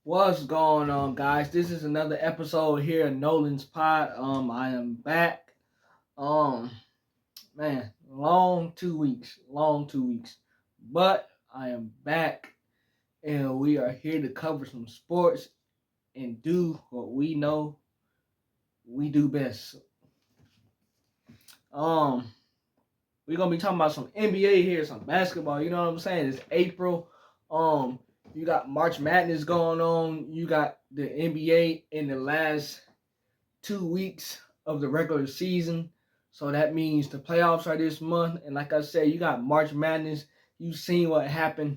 What's going on, guys? This is another episode here in Nolan's Pod. I am back. Um, Man, long 2 weeks, but I am back, and we are here to cover some sports and do what we know we do best. Um, we're gonna be talking about some NBA here, some basketball. You know what I'm saying? It's April. Um, you got March Madness going on. You got the NBA in the last 2 weeks of the regular season. So that means the playoffs are this month. And like I said, you got March Madness. You've seen what happened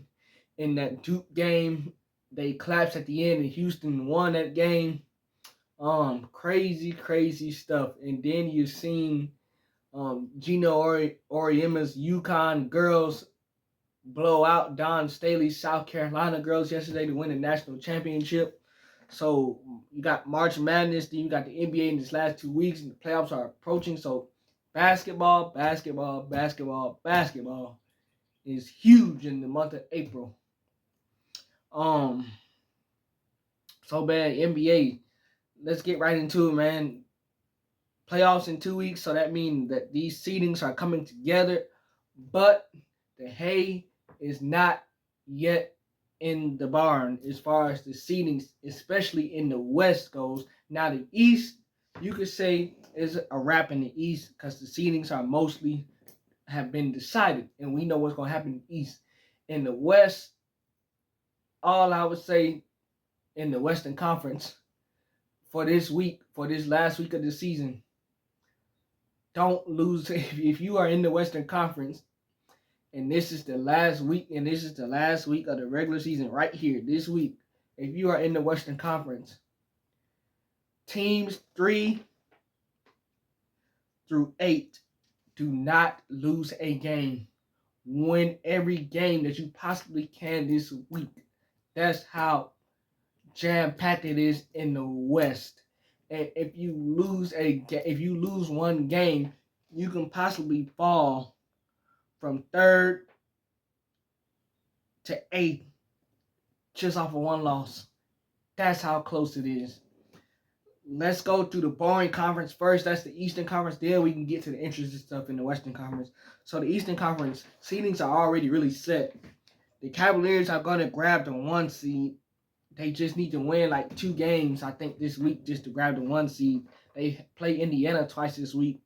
in that Duke game. They collapsed at the end and Houston won that game. Crazy stuff. And then you've seen Gino Oriema's UConn girls blow out Don Staley's South Carolina girls yesterday to win the national championship. So you got March Madness, then you got the NBA in these last 2 weeks, and the playoffs are approaching. So basketball is huge in the month of April. Um, so bad NBA. Let's get right into it, man. Playoffs in 2 weeks, so that means that these seedings are coming together, but the hay is not yet in the barn as far as the seedings, especially in the West goes. Now the East, you could say is a wrap in the East because the seedings are mostly have been decided, and we know what's going to happen in the East. In the West, all I would say in the Western Conference for this week, for this last week of the season, don't lose. If you are in the Western Conference, and this is the last week, and this is the last week of the regular season right here, this week, if you are in the Western Conference, teams 3 through 8 do not lose a game. Win every game that you possibly can this week. That's how jam-packed it is in the West. And if you lose one game, you can possibly fall from third to eighth just off of one loss. That's how close it is. Let's go through the boring conference first. That's the Eastern Conference. Then we can get to the interesting stuff in the Western Conference. So the Eastern Conference seedings are already really set. The Cavaliers are going to grab the 1 seed. They just need to win like 2 games, I think, this week just to grab the 1 seed. They play Indiana twice this week.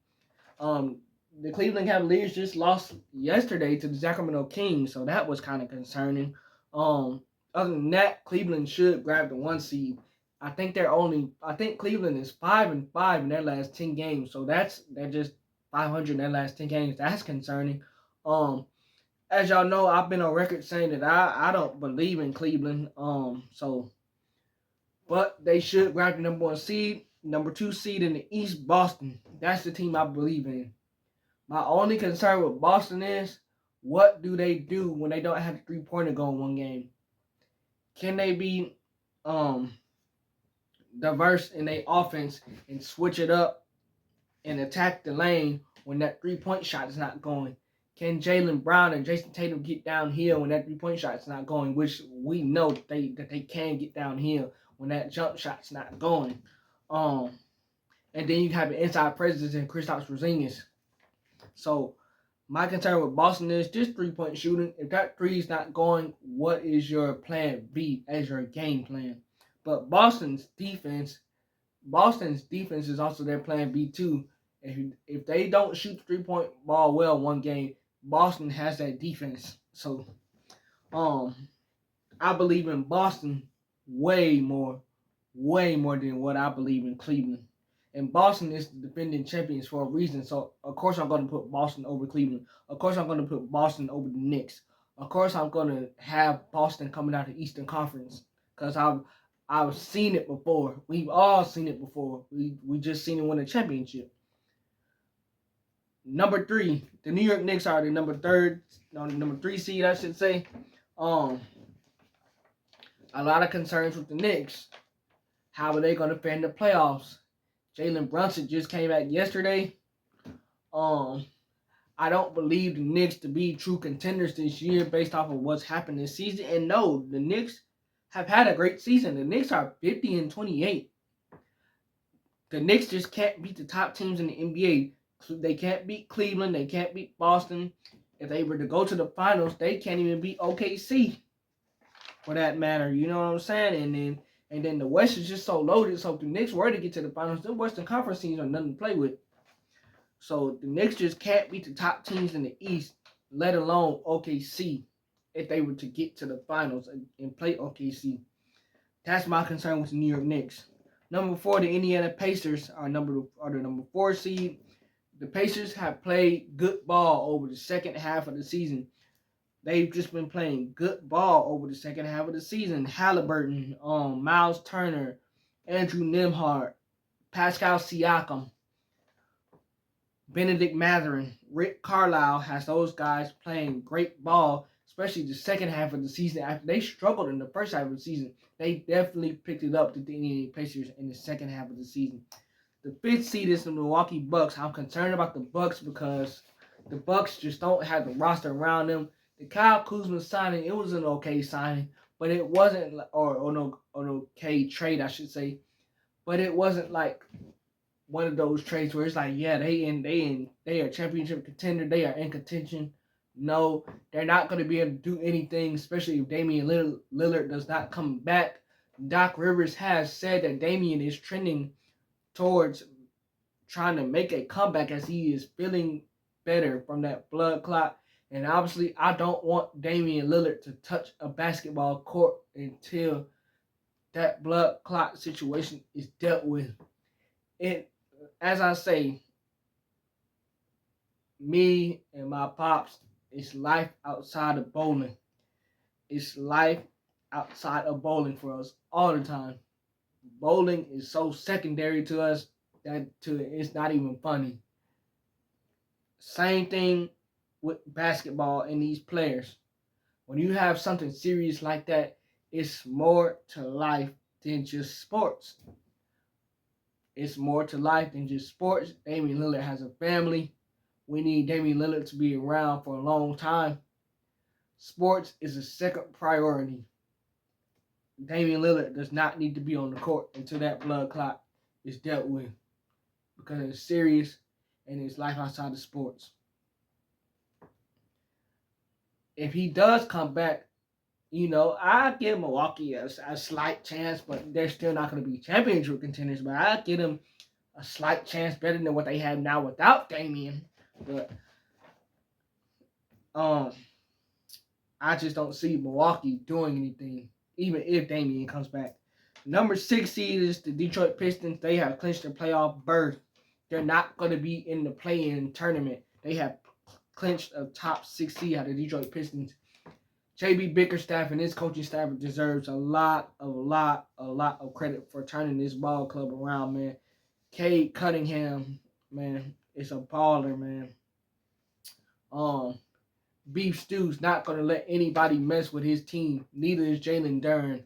The Cleveland Cavaliers just lost yesterday to the Sacramento Kings, so that was kind of concerning. Other than that, Cleveland should grab the 1 seed. I think Cleveland is 5-5 in their last 10 games, so they're just 500 in their last 10 games. That's concerning. As y'all know, I've been on record saying that I don't believe in Cleveland. But they should grab the number 1 seed. Number 2 seed in the East, Boston. That's the team I believe in. My only concern with Boston is, what do they do when they don't have a 3-pointer go in one game? Can they be diverse in their offense and switch it up and attack the lane when that 3-point shot is not going? Can Jaylen Brown and Jason Tatum get downhill when that 3-point shot is not going, which we know that they can get downhill when that jump shot's not going? And then you have an inside presence in Kristaps Porzingis. So my concern with Boston is just 3-point shooting. If that 3 is not going, what is your plan B as your game plan? But Boston's defense is also their plan B too. If they don't shoot the 3-point ball well one game, Boston has that defense. So I believe in Boston way more than what I believe in Cleveland. And Boston is the defending champions for a reason. So, of course, I'm going to put Boston over Cleveland. Of course, I'm going to put Boston over the Knicks. Of course, I'm going to have Boston coming out of the Eastern Conference because I've seen it before. We've all seen it before. We just seen it win a championship. Number 3, the New York Knicks are the number 3 seed, I should say. A lot of concerns with the Knicks. How are they going to fare in the playoffs? Jalen Brunson just came back yesterday. I don't believe the Knicks to be true contenders this year based off of what's happened this season. And no, the Knicks have had a great season. The Knicks are 50-28. The Knicks just can't beat the top teams in the NBA. They can't beat Cleveland. They can't beat Boston. If they were to go to the finals, they can't even beat OKC, for that matter. You know what I'm saying? And then the West is just so loaded. So if the Knicks were to get to the finals, the Western Conference teams are nothing to play with. So the Knicks just can't beat the top teams in the East, let alone OKC, if they were to get to the finals and play OKC. That's my concern with the New York Knicks. Number 4, the Indiana Pacers are the number 4 seed. The Pacers have played good ball over the second half of the season. They've just been playing good ball over the second half of the season. Halliburton, Miles Turner, Andrew Nembhard, Pascal Siakam, Benedict Mathurin, Rick Carlisle has those guys playing great ball, especially the second half of the season. After they struggled in the first half of the season, they definitely picked it up to the Indiana Pacers in the second half of the season. The 5th seed is the Milwaukee Bucks. I'm concerned about the Bucks because the Bucks just don't have the roster around them. The Kyle Kuzma signing, it was an okay signing, but it wasn't, or an okay trade, I should say, but it wasn't like one of those trades where it's like, yeah, they are a championship contender, they are in contention. No, they're not going to be able to do anything, especially if Damian Lillard does not come back. Doc Rivers has said that Damian is trending towards trying to make a comeback as he is feeling better from that blood clot. And obviously, I don't want Damian Lillard to touch a basketball court until that blood clot situation is dealt with. It, as I say, me and my pops, it's life outside of bowling. It's life outside of bowling for us all the time. Bowling is so secondary to us that it's not even funny. Same thing with basketball and these players. When you have something serious like that, it's more to life than just sports. It's more to life than just sports. Damian Lillard has a family. We need Damian Lillard to be around for a long time. Sports is a second priority. Damian Lillard does not need to be on the court until that blood clot is dealt with because it's serious and it's life outside of sports. If he does come back, I give Milwaukee a slight chance, but they're still not going to be championship contenders. But I give them a slight chance, better than what they have now without Damian. But I just don't see Milwaukee doing anything, even if Damian comes back. Number 6 seed is the Detroit Pistons. They have clinched their playoff berth. They're not going to be in the play-in tournament. They have clinched a top 6 seed out of the Detroit Pistons. J.B. Bickerstaff and his coaching staff deserves a lot of credit for turning this ball club around, man. Cade Cunningham, man, it's a baller, man. Beef Stew's not going to let anybody mess with his team. Neither is Jalen Duren.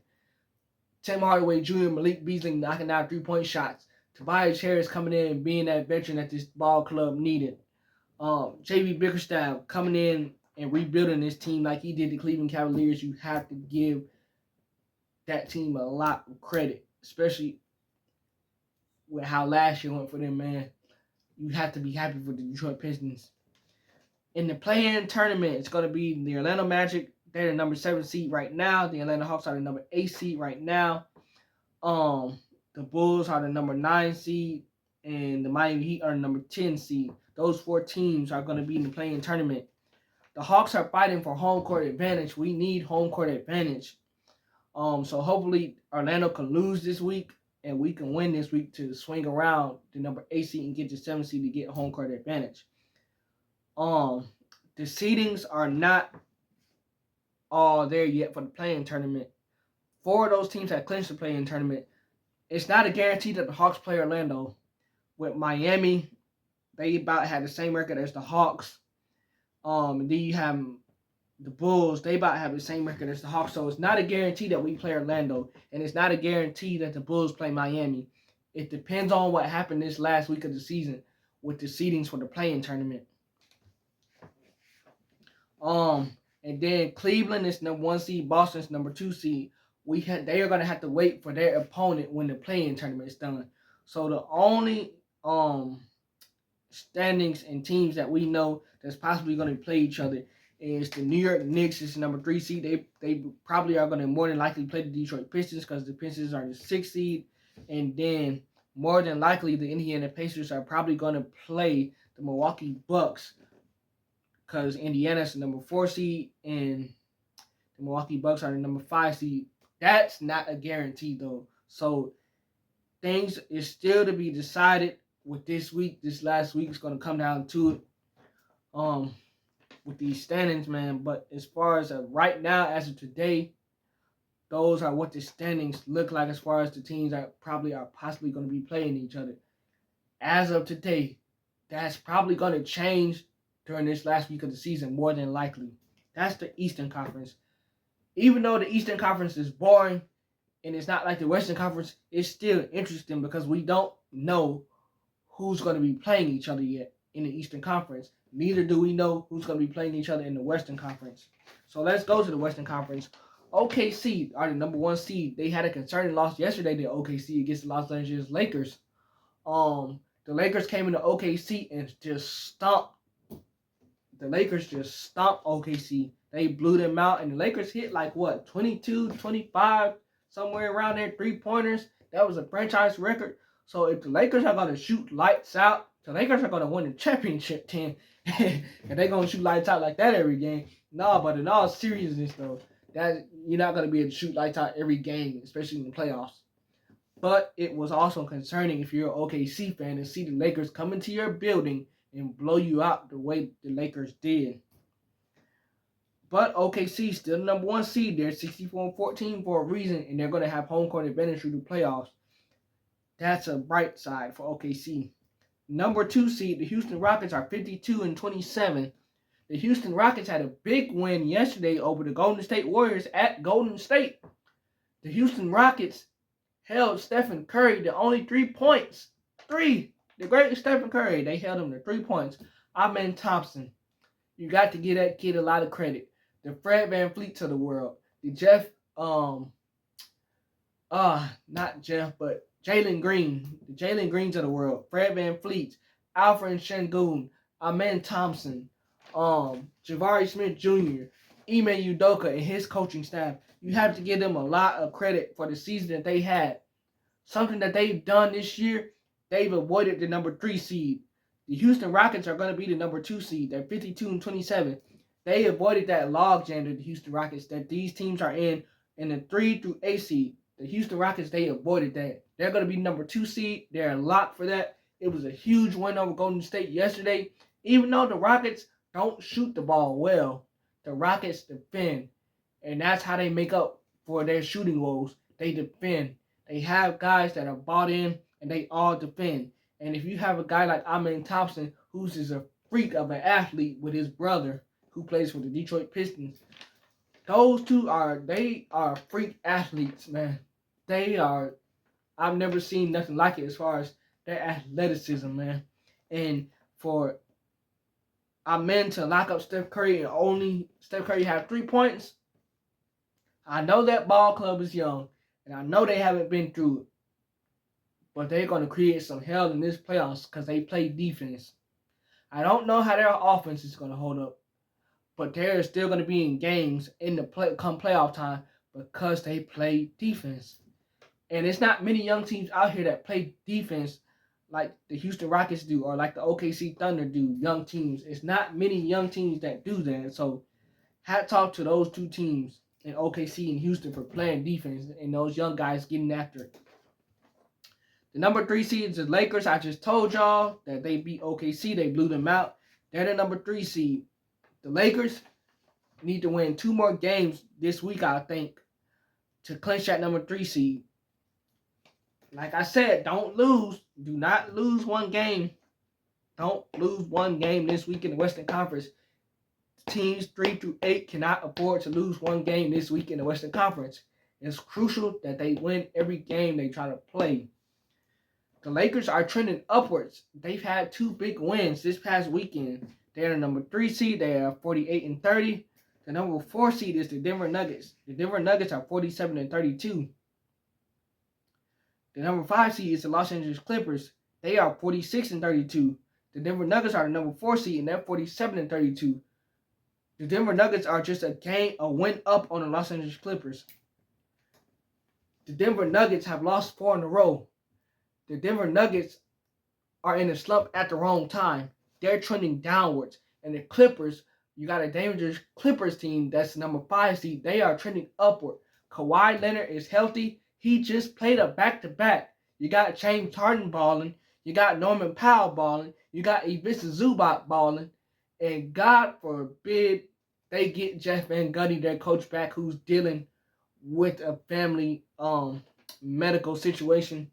Tim Hardaway Jr., Malik Beasley knocking out 3-point shots. Tobias Harris coming in and being that veteran that this ball club needed. J.B. Bickerstaff coming in and rebuilding this team like he did the Cleveland Cavaliers. You have to give that team a lot of credit, especially with how last year went for them, man. You have to be happy for the Detroit Pistons. In the play-in tournament, it's going to be the Orlando Magic. They're the number 7 seed right now. The Atlanta Hawks are the number 8 seed right now. The Bulls are the number 9 seed, and the Miami Heat are the number 10 seed. Those 4 teams are going to be in the play-in tournament. The Hawks are fighting for home court advantage. We need home court advantage. So hopefully Orlando can lose this week, and we can win this week to swing around the number 8 seed and get the 7 seed to get home court advantage. The seedings are not all there yet for the play-in tournament. 4 of those teams have clinched the play-in tournament. It's not a guarantee that the Hawks play Orlando. With Miami, they about had the same record as the Hawks. And then you have the Bulls. They about have the same record as the Hawks. So it's not a guarantee that we play Orlando. And it's not a guarantee that the Bulls play Miami. It depends on what happened this last week of the season with the seedings for the play-in tournament. And then Cleveland is number 1 seed. Boston's number 2 seed. they are gonna have to wait for their opponent when the play-in tournament is done. So the only standings and teams that we know that's possibly going to play each other is the New York Knicks is number 3 seed. They probably are going to more than likely play the Detroit Pistons because the Pistons are the 6th seed, and then more than likely the Indiana Pacers are probably going to play the Milwaukee Bucks because Indiana's the number 4 seed and the Milwaukee Bucks are the number 5 seed. That's not a guarantee though. So things is still to be decided with this week. This last week is going to come down to it with these standings, man. But as far as right now, as of today, those are what the standings look like as far as the teams that probably are possibly going to be playing each other. As of today, that's probably going to change during this last week of the season, more than likely. That's the Eastern Conference. Even though the Eastern Conference is boring and it's not like the Western Conference, it's still interesting because we don't know who's going to be playing each other yet in the Eastern Conference. Neither do we know who's going to be playing each other in the Western Conference. So let's go to the Western Conference. OKC are the number 1 seed. They had a concerning loss yesterday to OKC against the Los Angeles Lakers. The Lakers came into OKC and just stomped. The Lakers just stomped OKC. They blew them out, and the Lakers hit 22, 25, somewhere around there, 3-pointers. That was a franchise record. So if the Lakers are going to shoot lights out, the Lakers are going to win the championship team. And they're going to shoot lights out like that every game. No, but in all seriousness, though, that you're not going to be able to shoot lights out every game, especially in the playoffs. But it was also concerning if you're an OKC fan to see the Lakers come into your building and blow you out the way the Lakers did. But OKC still the number 1 seed. They're 64-14 for a reason, and they're going to have home court advantage through the playoffs. That's a bright side for OKC. Number 2 seed, the Houston Rockets are 52-27. The Houston Rockets had a big win yesterday over the Golden State Warriors at Golden State. The Houston Rockets held Stephen Curry to only 3 points. 3. The great Stephen Curry, they held him to 3 points. Amen Thompson. You got to give that kid a lot of credit. The Fred VanVleets of the world. The Jalen Green. The Jalen Greens of the world. Fred VanVleet. Alfred Sengun. Amen Thompson. Jabari Smith Jr. Ime Udoka and his coaching staff. You have to give them a lot of credit for the season that they had. Something that they've done this year, they've avoided the number 3 seed. The Houston Rockets are going to be the number 2 seed. They're 52-27. They avoided that logjam that the Houston Rockets that these teams are in the 3 through 8 seed. The Houston Rockets, they avoided that. They're going to be number 2 seed. They're locked for that. It was a huge win over Golden State yesterday. Even though the Rockets don't shoot the ball well, the Rockets defend. And that's how they make up for their shooting woes. They defend. They have guys that are bought in, and they all defend. And if you have a guy like Amen Thompson, who's just a freak of an athlete with his brother, who plays for the Detroit Pistons, those two are freak athletes, man. I've never seen nothing like it as far as their athleticism, man. And for Amen to lock up Steph Curry and only Steph Curry have 3 points, I know that ball club is young, and I know they haven't been through it. But they're going to create some hell in this playoffs because they play defense. I don't know how their offense is going to hold up, but they're still going to be in games in the come playoff time because they play defense. And it's not many young teams out here that play defense like the Houston Rockets do or like the OKC Thunder do, young teams. It's not many young teams that do that. So hats off to those 2 teams in OKC and Houston for playing defense and those young guys getting after it. The number 3 seed is the Lakers. I just told y'all that they beat OKC. They blew them out. They're the number 3 seed. The Lakers need to win 2 more games this week, I think, to clinch that number 3 seed. Like I said, don't lose. Do not lose 1 game. Don't lose 1 game this week in the Western Conference. Teams 3 through 8 cannot afford to lose 1 game this week in the Western Conference. It's crucial that they win every game they try to play. The Lakers are trending upwards. They've had 2 big wins this past weekend. They're the number 3 seed. They are 48-30. The number 4 seed is the Denver Nuggets. The Denver Nuggets are 47-32. The number 5 seed is the Los Angeles Clippers. They are 46-32. The Denver Nuggets are the number 4 seed, and they're 47-32. The Denver Nuggets are just a win up on the Los Angeles Clippers. The Denver Nuggets have lost 4 in a row. The Denver Nuggets are in a slump at the wrong time. They're trending downwards. And the Clippers, you got a dangerous Clippers team that's number 5 seed. They are trending upward. Kawhi Leonard is healthy. He just played a back-to-back. You got James Harden balling. You got Norman Powell balling. You got Ivica Zubac balling. And God forbid they get Jeff Van Gundy, their coach, back, who's dealing with a family medical situation.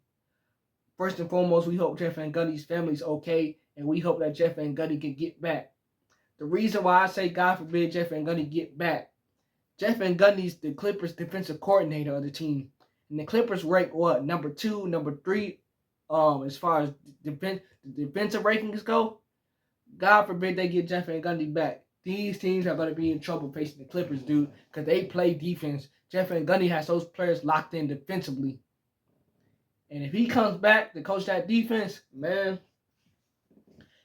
First and foremost, we hope Jeff Van Gundy's family's okay, and we hope that Jeff Van Gundy can get back. The reason why I say God forbid Jeff Van Gundy get back, Jeff Van Gundy's the Clippers defensive coordinator of the team. And the Clippers rank what? Number 2, number 3, as far as defensive rankings go. God forbid they get Jeff Van Gundy back. These teams are going to be in trouble facing the Clippers, dude, because they play defense. Jeff Van Gundy has those players locked in defensively. And if he comes back to coach that defense, man,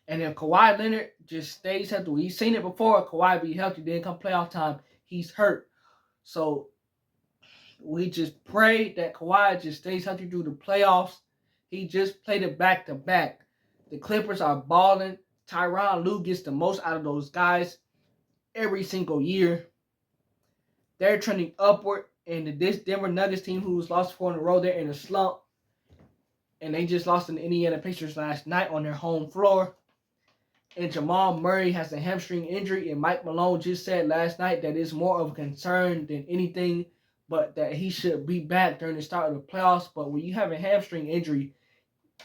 and if Kawhi Leonard just stays healthy, we've seen it before, Kawhi be healthy, then come playoff time, he's hurt. So we just pray that Kawhi just stays healthy through the playoffs. He just played it back-to-back. The Clippers are balling. Tyronn Lue gets the most out of those guys every single year. They're trending upward, and this Denver Nuggets team, who's lost 4 in a row, they're in a slump. And they just lost to the Indiana Pacers last night on their home floor. And Jamal Murray has a hamstring injury, and Mike Malone just said last night that it's more of a concern than anything, but that he should be back during the start of the playoffs. But when you have a hamstring injury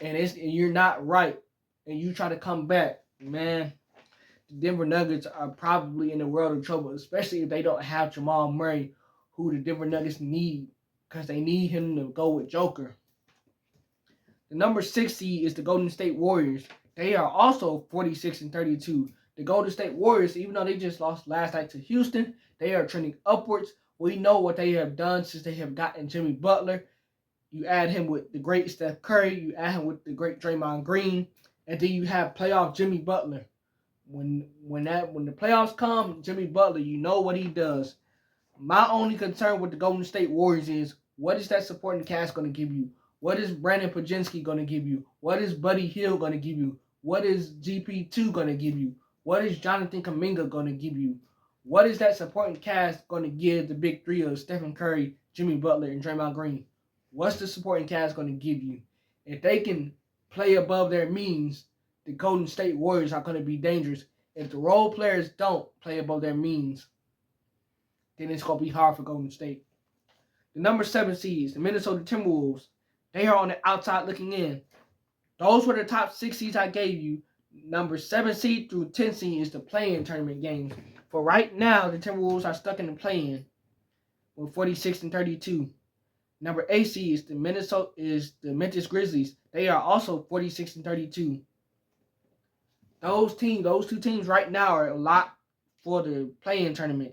and you're not right, and you try to come back, man, the Denver Nuggets are probably in a world of trouble, especially if they don't have Jamal Murray, who the Denver Nuggets need, because they need him to go with Joker. The number 6 seed is the Golden State Warriors. They are also 46-32. The Golden State Warriors, even though they just lost last night to Houston, they are trending upwards. We know what they have done since they have gotten Jimmy Butler. You add him with the great Steph Curry. You add him with the great Draymond Green. And then you have playoff Jimmy Butler. When the playoffs come, Jimmy Butler, you know what he does. My only concern with the Golden State Warriors is, what is that supporting cast going to give you? What is Brandon Podziemski going to give you? What is Buddy Hield going to give you? What is GP2 going to give you? What is Jonathan Kuminga going to give you? What is that supporting cast going to give the big three of Stephen Curry, Jimmy Butler, and Draymond Green? What's the supporting cast going to give you? If they can play above their means, the Golden State Warriors are going to be dangerous. If the role players don't play above their means, then it's going to be hard for Golden State. The number 7 seeds, the Minnesota Timberwolves, they are on the outside looking in. Those were the top 6 seeds I gave you. Number 7 seed through 10 seed is the play-in tournament games. For right now, the Timberwolves are stuck in the play-in with 46-32. Number 8 seed is the Memphis Grizzlies. They are also 46-32. Those two teams right now are a lot for the play-in tournament.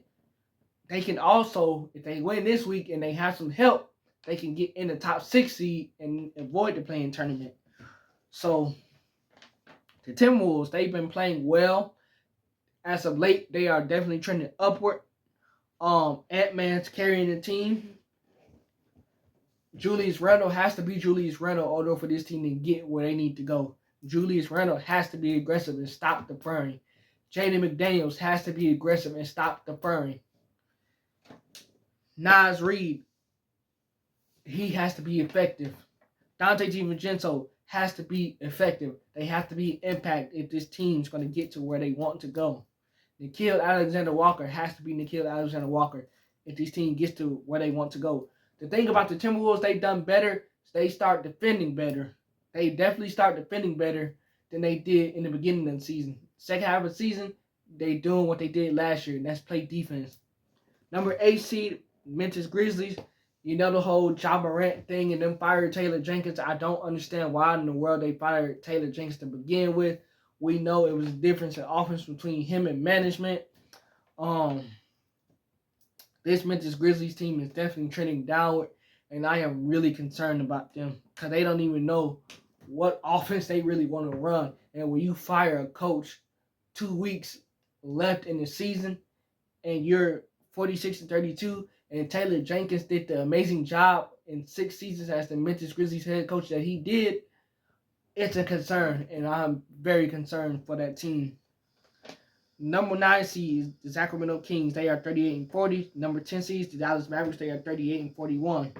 They can also, if they win this week and they have some help, they can get in the top 6 seed and avoid the play-in tournament. So the Timberwolves, they've been playing well. As of late, they are definitely trending upward. Ant-Man's carrying the team. Julius Randle has to be Julius Randle in order for this team to get where they need to go. Julius Randle has to be aggressive and stop deferring. Jaden McDaniels has to be aggressive and stop deferring. Naz Reid, he has to be effective. Dante DiVincenzo has to be effective. They have to be impact if this team's going to get to where they want to go. Nickeil Alexander-Walker has to be Nickeil Alexander-Walker if this team gets to where they want to go. The thing about the Timberwolves, they've done better. They start defending better. They definitely start defending better than they did in the beginning of the season. Second half of the season, they doing what they did last year, and that's play defense. Number 8 seed, Memphis Grizzlies. You know the whole Ja Morant thing and them fired Taylor Jenkins. I don't understand why in the world they fired Taylor Jenkins to begin with. We know it was a difference in offense between him and management. This Memphis Grizzlies team is definitely trending downward, and I am really concerned about them because they don't even know what offense they really want to run. And when you fire a coach 2 weeks left in the season and you're 46-32, and Taylor Jenkins did the amazing job in 6 seasons as the Memphis Grizzlies head coach that he did, it's a concern, and I'm very concerned for that team. Number 9 seed is the Sacramento Kings. They are 38-40. Number 10 seed is the Dallas Mavericks. They are 38-41.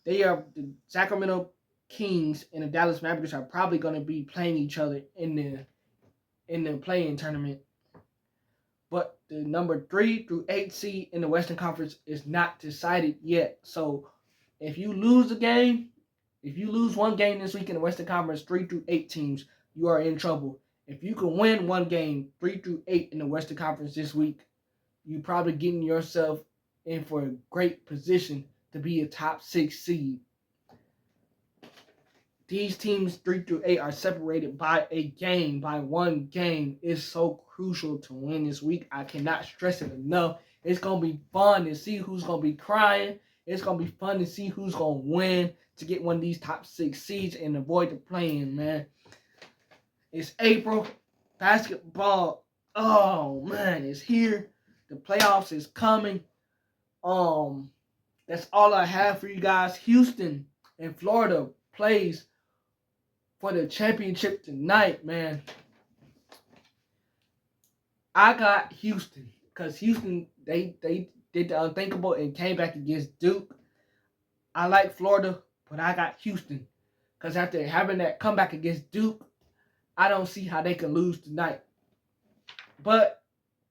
They are the Sacramento Kings and the Dallas Mavericks are probably going to be playing each other in the play-in tournament. But the number 3 through 8 seed in the Western Conference is not decided yet. So if you lose one game this week in the Western Conference, 3 through 8 teams, you are in trouble. If you can win one game, 3 through 8 in the Western Conference this week, you probably getting yourself in for a great position to be a top 6 seed. These teams 3 through 8 are separated by one game. It's so crucial to win this week. I cannot stress it enough. It's going to be fun to see who's going to be crying. It's going to be fun to see who's going to win to get one of these top 6 seeds and avoid the play-in, man. It's April. Basketball, oh, man, it's here. The playoffs is coming. That's all I have for you guys. Houston and Florida plays for the championship tonight, man. I got Houston because Houston, they did the unthinkable and came back against Duke. I like Florida, but I got Houston because after having that comeback against Duke, I don't see how they can lose tonight. But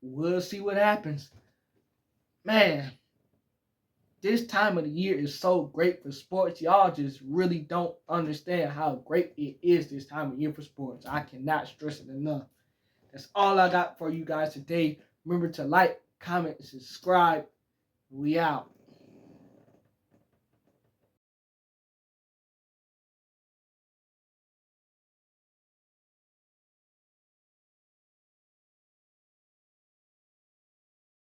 we'll see what happens. Man, this time of the year is so great for sports. Y'all just really don't understand how great it is this time of year for sports. I cannot stress it enough. That's all I got for you guys today. Remember to like, comment, and subscribe. We out.